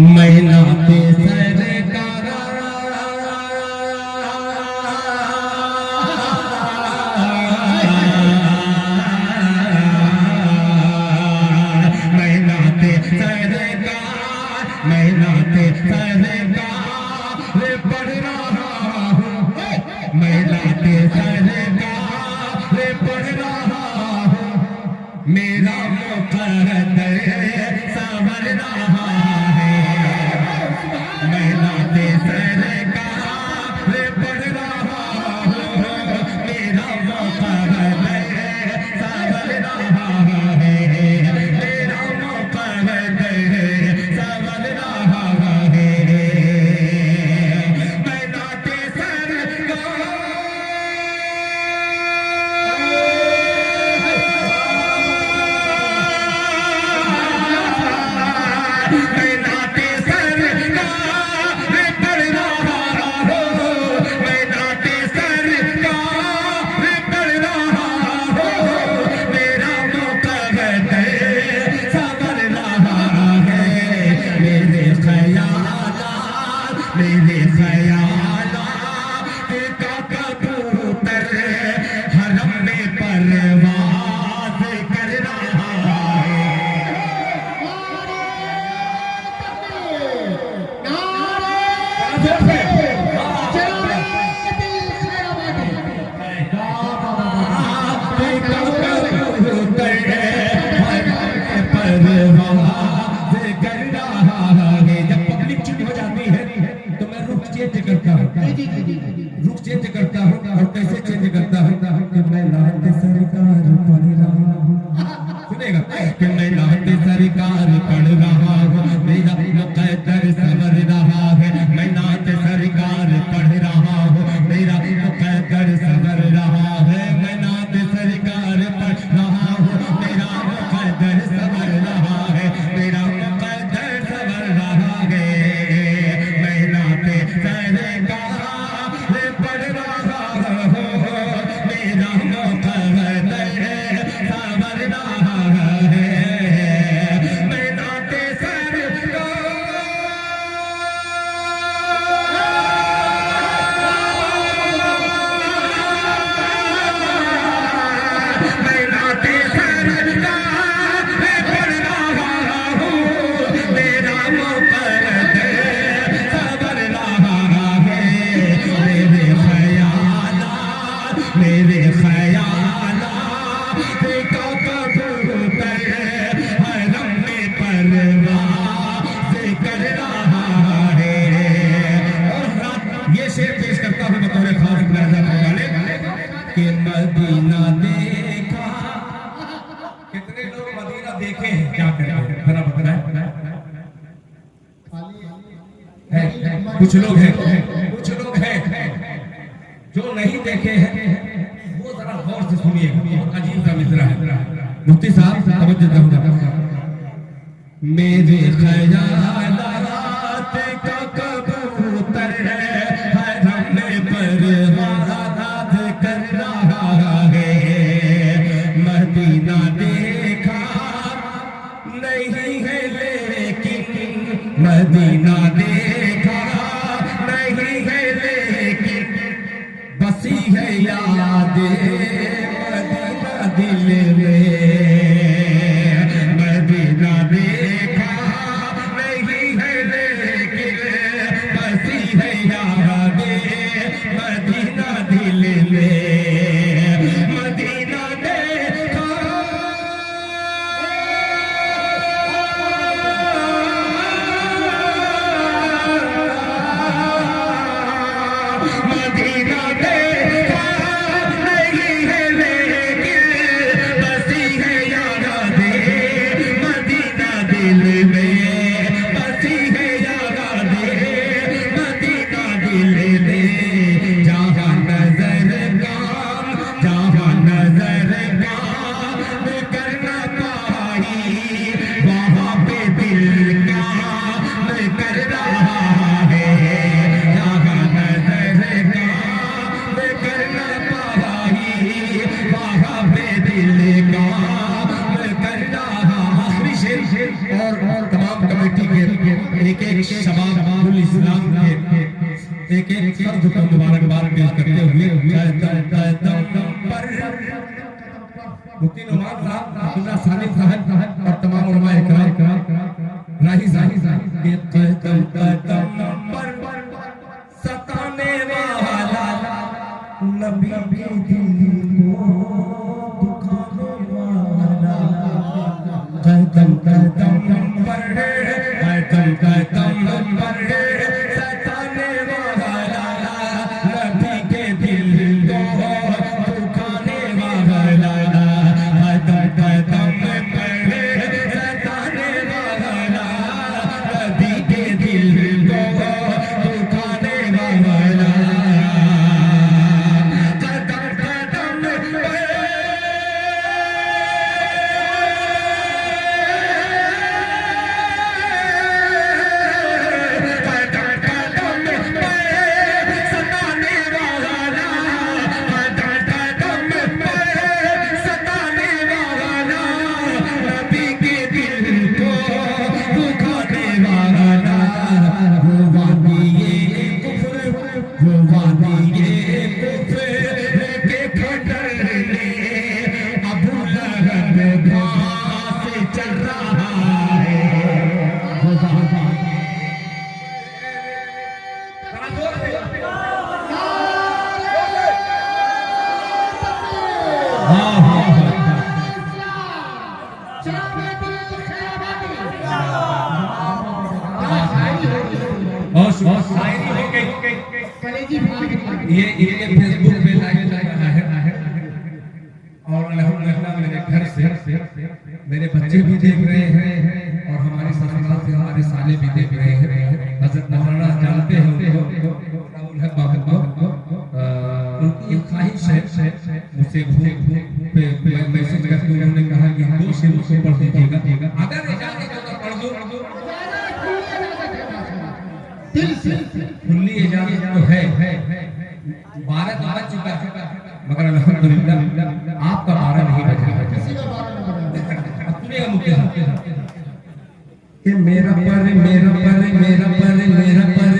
मैना पे सरकार मैना पे सरकार मैना पे सरकार पढ़ रहा हूँ मैना पे सरकार पढ़ रहा हूँ मेरा मुकद्दर संवर रहा है मैना पे सरकार पढ़ रहा हूँ मेरा मुकद्दर संवर रहा है मेरा मुकद्दर संवर रहा है मैना पे मेरे ख्यालात का कबूतर हरम में परवाज़ कर रहा है रुख चेंज करता हूँ और कैसे चेंज करता हूँ कि मैं नात सरकार पढ़ रहा हूँ सुनेगा कि मैं नात सरकार पढ़ रहा हूँ मेरा मुकद्दर संवर रहा है मैं नात सरकार पढ़ रहा हूँ मेरा मुकद्दर संवर रहा है मैं नात सरकार पढ़ रहा हूँ मेरा मुकद्दर संवर रहा है मेरा मुकद्दर संवर रहा है मैं नात सरकार पढ़ रहा हूँ मेरा मुकद्दर संवर रहा है मैं नात मेरे ख्यालात का कबूतर हरम में परवाज़ कर रहा है और ये शेर पेश करता हूँ बतौर खास नजर वाले कि मदीना देखा कितने लोग मदीना देखे हैं क्या करते हैं जरा बताएं कुछ लोग हैं जो नहीं देखे हैं वो जरा गौर से सुनिए बहुत अजीब सा मिसरा है मुफ्ती साहब तवज्जो दीजिए मेरे ख्यालात का कबूतर है हरम में परवाज़ कर रहा है मदीना देखा नहीं है लेकिन मदीना देखा नहीं है लेकिन बसी है याद मदीना दिल में मदीना देखा नहीं है लेकिन बसी है याद मदीना दिल में मदीना देखा एक एक शबाबुल इस्लाम के एक एक शब्द को मुबारकबाद पेश करते हुए मुफ्ती नुमान साहब, अब्दुल्ला सालिम साहब और तमाम उलमा इकराम राही साहब के कदम पर सताने वाला नबी दिल को दुखाने वाला कदम पर सताने वाला नबी के दिल को दुखाने वाला ये फेसबुक पे लाइव चल रहा है और अल्हम्दुलिल्लाह मेरे घर से मेरे बच्चे भी देख रहे हैं और हमारे ससुराल से हमारे साले भी देख रहे हैं। हजरत मौलाना जानते हैं उनको, उनकी एक ख्वाहिश है मुझसे पे मैसेज करके उन्होंने कहा कि 2 शेर उसको पढ़ दीजिएगा, अगर इजाजत हो तो पढ़ दो, खुली इजाजत तो है। 12 बज चुका है मगर अल्हम्दुलिल्लाह आपका 12 नहीं बजा अपने मुख्य कि मेरा पर